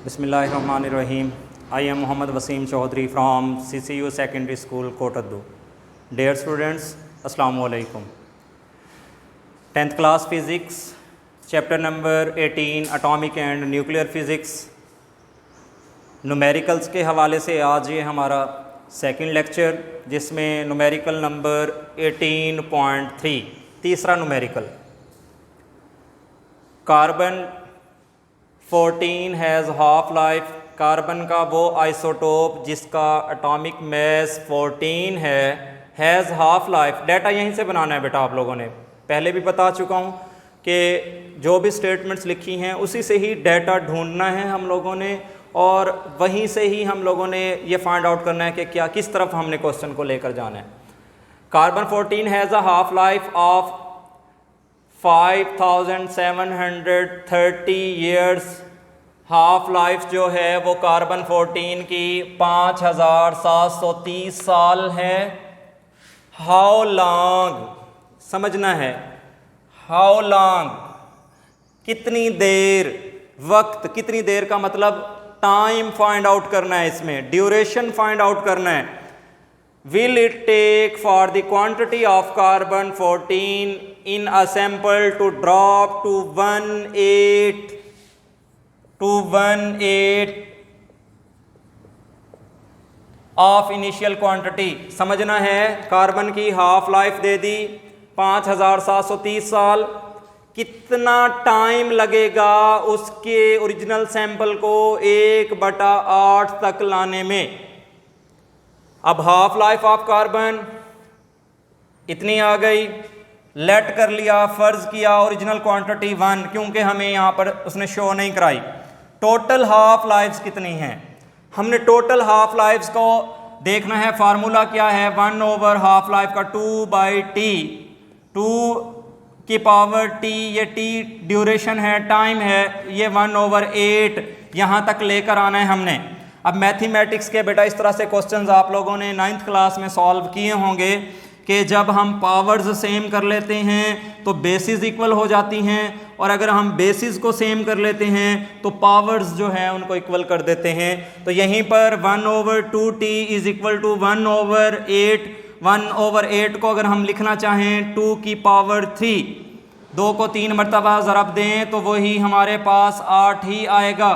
Bismillahirrahmanirrahim. I am Muhammad Wasim Chaudhary from CCU Secondary School, Kotaddu. Dear students, Assalamu alaikum. 10th class physics, chapter number 18, atomic and nuclear physics. Numericals के हवाले से आज ये हमारा second lecture, जिसमें numerical number 18.3 तीसरा numerical, carbon 14 has half life. Carbon का वो आइसोटोप जिसका एटॉमिक मैस 14 है, हैज़ हाफ लाइफ। डाटा यहीं से बनाना है बेटा, आप लोगों ने पहले भी बता चुका हूँ कि जो भी स्टेटमेंट्स लिखी हैं उसी से ही डाटा ढूंढना है हम लोगों ने, और वहीं से ही हम लोगों ने ये फाइंड आउट करना है कि क्या किस तरफ हमने क्वेश्चन को लेकर जाना है। Carbon 14 has a half life of 5730 years. Half life जो है वो कार्बन 14 की 5730 साल है। हाउ लॉन्ग समझना है, हाउ लॉन्ग कितनी देर, वक्त कितनी देर का मतलब टाइम फाइंड आउट करना है, इसमें ड्यूरेशन फाइंड आउट करना है। Will it take for the quantity of carbon 14 in a sample to drop to 1/8 of initial quantity। समझना है, कार्बन की हाफ लाइफ दे दी 5730 साल। कितना टाइम लगेगा उसके ओरिजिनल सैंपल को 1/8 तक लाने में। अब हाफ लाइफ ऑफ कार्बन इतनी आ गई, लेट कर लिया, फर्ज किया ओरिजिनल क्वांटिटी 1, क्योंकि हमें यहाँ पर उसने शो नहीं कराई। टोटल हाफ लाइफ्स कितनी हैं, हमने टोटल हाफ लाइफ्स को देखना है। फार्मूला क्या है, 1/2 हाफ लाइफ का 2/t, 2 की पावर t, ये t ड्यूरेशन है, टाइम है, ये 1/8 यहाँ तक लेकर आना है हमने। अब मैथमेटिक्स के बेटा इस तरह से क्वेश्चंस आप लोगों ने 9th क्लास में सॉल्व किए होंगे कि जब हम पावर्स सेम कर लेते हैं तो बेसिस इक्वल हो जाती हैं, और अगर हम बेसिस को सेम कर लेते हैं तो पावर्स जो है उनको इक्वल कर देते हैं। तो यहीं पर 1/2t इज इक्वल टू 1/8। 1/8 को अगर हम लिखना चाहें 2 की पावर 3, 2 को 3 मरतबा ज़रब दें तो वही हमारे पास 8 ही आएगा।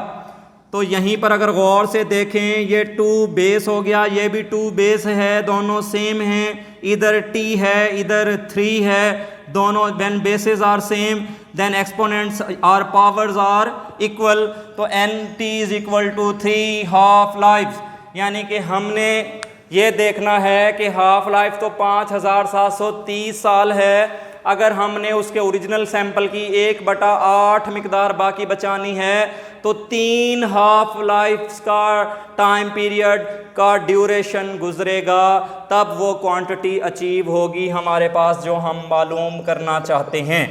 तो यहीं पर अगर गौर से देखें, ये 2 बेस हो गया, ये भी 2 बेस है, दोनों सेम हैं। इधर t है, इधर 3 है, दोनों when bases are same then exponents are powers are equal. तो nt is equal to 3 half life. यानी कि हमने ये देखना है कि हाफ लाइफ तो 5730 साल है। अगर हमने उसके ओरिजिनल सैंपल की 1/8 मिकदार बाकी बचानी है तो 3 हाफ लाइफ का टाइम पीरियड का ड्यूरेशन गुजरेगा, तब वो क्वांटिटी अचीव होगी हमारे पास जो हम मालूम करना चाहते हैं।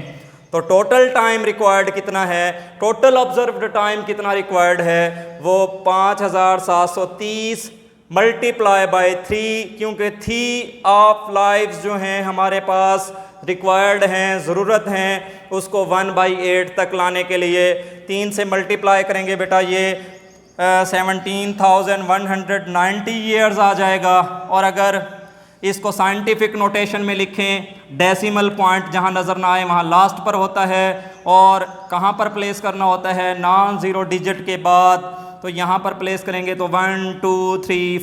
तो टोटल टाइम रिक्वायर्ड कितना है, टोटल ऑब्जर्व्ड टाइम कितना रिक्वायर्ड है, वो 5730 मल्टीप्लाई बाय 3, क्योंकि 3 ऑफ लाइफ जो हैं हमारे पास रिक्वायर्ड हैं, ज़रूरत हैं उसको 1/8 तक लाने के लिए। 3 से मल्टीप्लाई करेंगे बेटा, ये 17,190 ईयर्स आ जाएगा। और अगर इसको साइंटिफिक नोटेशन में लिखें, डेसिमल पॉइंट जहाँ नज़र ना आए वहाँ लास्ट पर होता है, और कहाँ पर प्लेस करना होता है, नॉन ज़ीरो डिजिट के बाद। तो यहाँ पर प्लेस करेंगे तो 1 2 3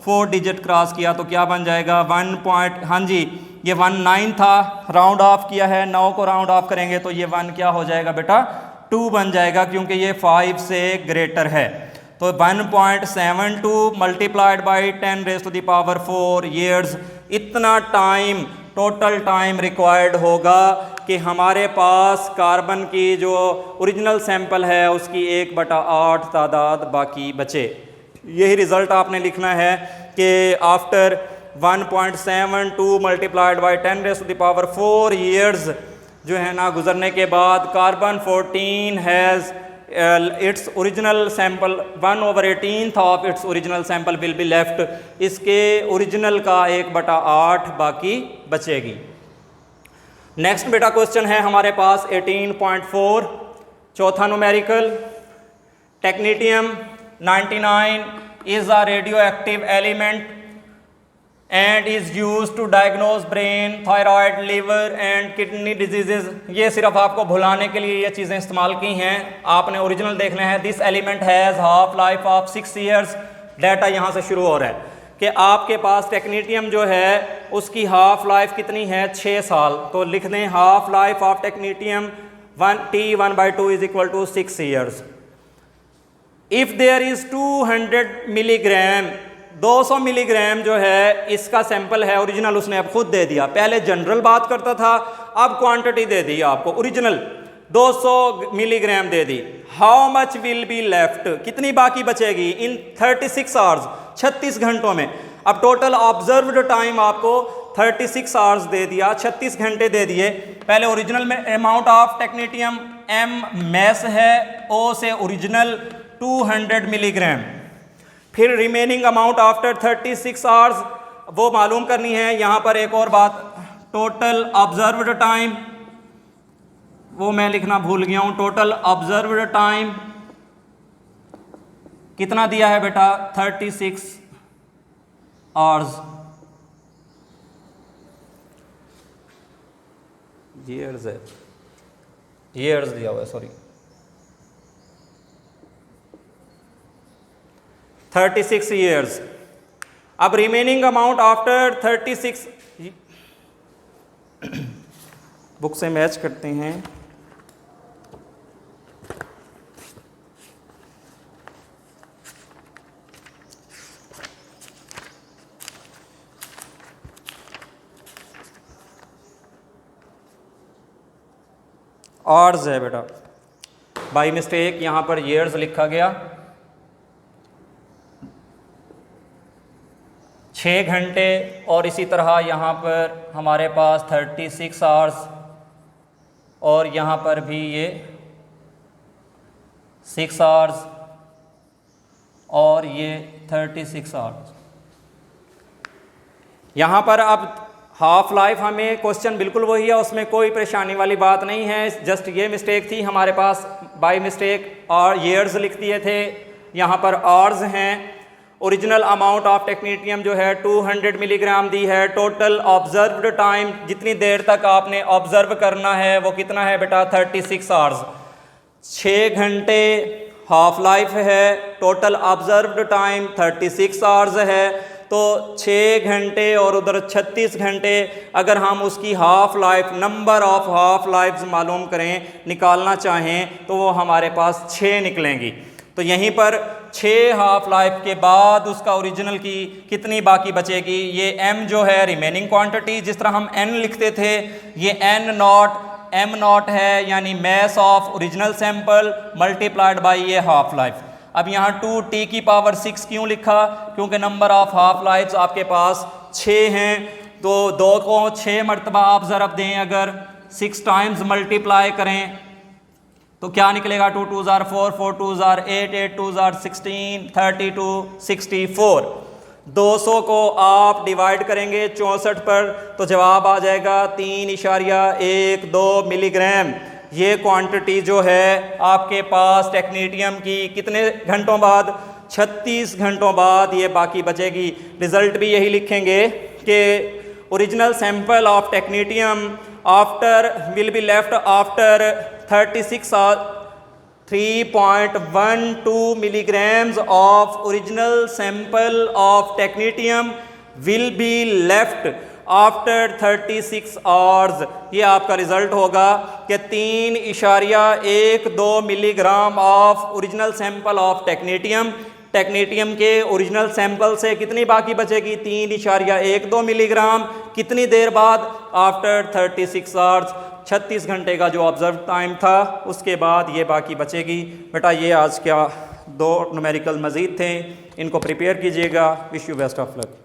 4 डिजिट क्रॉस किया तो क्या बन जाएगा 1 पॉइंट, हाँ जी ये 19 था, राउंड ऑफ किया है, 9 को राउंड ऑफ करेंगे तो ये 1 क्या हो जाएगा बेटा 2 बन जाएगा, क्योंकि ये 5 से ग्रेटर है। तो 1.72 मल्टीप्लाइड बाई 10⁻⁴ ईयर्स, इतना टाइम टोटल टाइम रिक्वायर्ड होगा कि हमारे पास कार्बन की जो ओरिजिनल सैंपल है उसकी 1/8 तादाद बाकी बचे। यही रिज़ल्ट आपने लिखना है कि आफ्टर 1.72 मल्टीप्लाइड बाई 10⁻⁴ ईयर्स जो है ना गुजरने के बाद carbon 14 has its original sample 1/18 of its original sample will be left. इसके ओरिजिनल का 1/8 बाकी बचेगी। नेक्स्ट बेटा क्वेश्चन है हमारे पास 18.4 चौथा numerical. Technetium 99 is a radioactive element and is use to diagnose brain, thyroid, liver and kidney diseases. ये सिर्फ आपको भुलाने के लिए ये चीज़ें इस्तेमाल की हैं, आपने ओरिजिनल देखना है। This element has half life of 6 years. Data यहाँ से शुरू हो रहा है कि आपके पास टेक्नीटियम जो है उसकी हाफ लाइफ कितनी है, 6 साल। तो लिख दें half life of technetium T1/2 is equal to 6 years. If there is 200 milligram, 200 milligram जो है इसका सैंपल है, ओरिजिनल उसने अब खुद दे दिया। पहले जनरल बात करता था, अब क्वांटिटी दे दी आपको। Original 200 milligram they the. How much will be left, कितनी बाकी बचेगी इन 36 आवर्स, 36 घंटों में। अब टोटल ऑब्जर्व्ड टाइम आपको 36 आवर्स दे दिया, 36 घंटे दे दिए। पहले ओरिजिनल में अमाउंट ऑफ टेक्नीटियम एम मैस है, ओ से ओरिजिनल 200 मिलीग्राम। फिर रिमेनिंग अमाउंट आफ्टर 36 आवर्स वो मालूम करनी है। यहाँ पर एक और बात, टोटल ऑब्जर्व्ड टाइम, वो मैं लिखना भूल गया हूँ। टोटल ऑब्जर्व्ड टाइम कितना दिया है बेटा, 36 आवर्स। ईयर्स है, ईयर्स दिया हुआ है, सॉरी, 36 ईयर्स। अब रिमेनिंग अमाउंट आफ्टर 36 बुक से मैच करते हैं। आवर्स है बेटा, बाई मिस्टेक यहाँ पर ईयर्स लिखा गया। 6 घंटे और इसी तरह यहाँ पर हमारे पास 36 आवर्स और यहाँ पर भी ये 6 आवर्स और ये 36 आवर्स। यहाँ पर अब हाफ लाइफ हमें क्वेश्चन बिल्कुल वही है, उसमें कोई परेशानी वाली बात नहीं है। जस्ट ये मिस्टेक थी हमारे पास, बाय मिस्टेक और ईयर्स लिख दिए थे, यहाँ पर आवर्स हैं। ओरिजिनल अमाउंट ऑफ टेक्नीटियम जो है 200 मिलीग्राम दी है। टोटल ऑब्जर्व्ड टाइम, जितनी देर तक आपने ऑब्जर्व करना है वो कितना है बेटा, 36 आवर्स। 6 घंटे हाफ लाइफ है, टोटल ऑब्जर्व्ड टाइम 36 आवर्स है। तो 6 घंटे और उधर 36 घंटे, अगर हम उसकी half life, number of half lifes मालूम करें, निकालना चाहें, तो वो हमारे पास 6 निकलेंगी। तो यहीं पर 6 हाफ लाइफ के बाद उसका ओरिजिनल की कितनी बाकी बचेगी। ये m जो है रिमेनिंग क्वांटिटी, जिस तरह हम n लिखते थे, ये n नॉट m नॉट है, यानी mass of original sample multiplied by ये हाफ लाइफ। अब यहाँ 2t की पावर 6 क्यों लिखा, क्योंकि नंबर ऑफ हाफ लाइफ्स आपके पास 6 हैं। तो 2 को 6 मरतबा आप ज़रब दें, अगर 6 टाइम्स मल्टीप्लाई करें तो क्या निकलेगा, 2 2 ज़ार 4, 4 2 ज़ार 8, 8 2 ज़ार 16, 32 64। 200 को आप डिवाइड करेंगे 64 पर तो जवाब आ जाएगा 3.12 मिलीग्राम। ये क्वांटिटी जो है आपके पास टेक्नीटियम की कितने घंटों बाद, 36 घंटों बाद ये बाकी बचेगी। रिजल्ट भी यही लिखेंगे कि original sample of technetium after will be left after 36 3.12 milligrams of original sample of technetium will be left after 36 hours। ये आपका रिजल्ट होगा कि 3.12 milligram of original sample of technetium, technetium के ओरिजिनल सैंपल से कितनी बाकी बचेगी, 3.12 मिलीग्राम। कितनी देर बाद, आफ्टर 36 आवर्स, 36 घंटे का जो ऑब्जर्व टाइम था उसके बाद ये बाकी बचेगी। बेटा ये आज क्या 2 न्यूमेरिकल मज़ीद थे, इनको प्रिपेयर कीजिएगा। Wish you best of luck.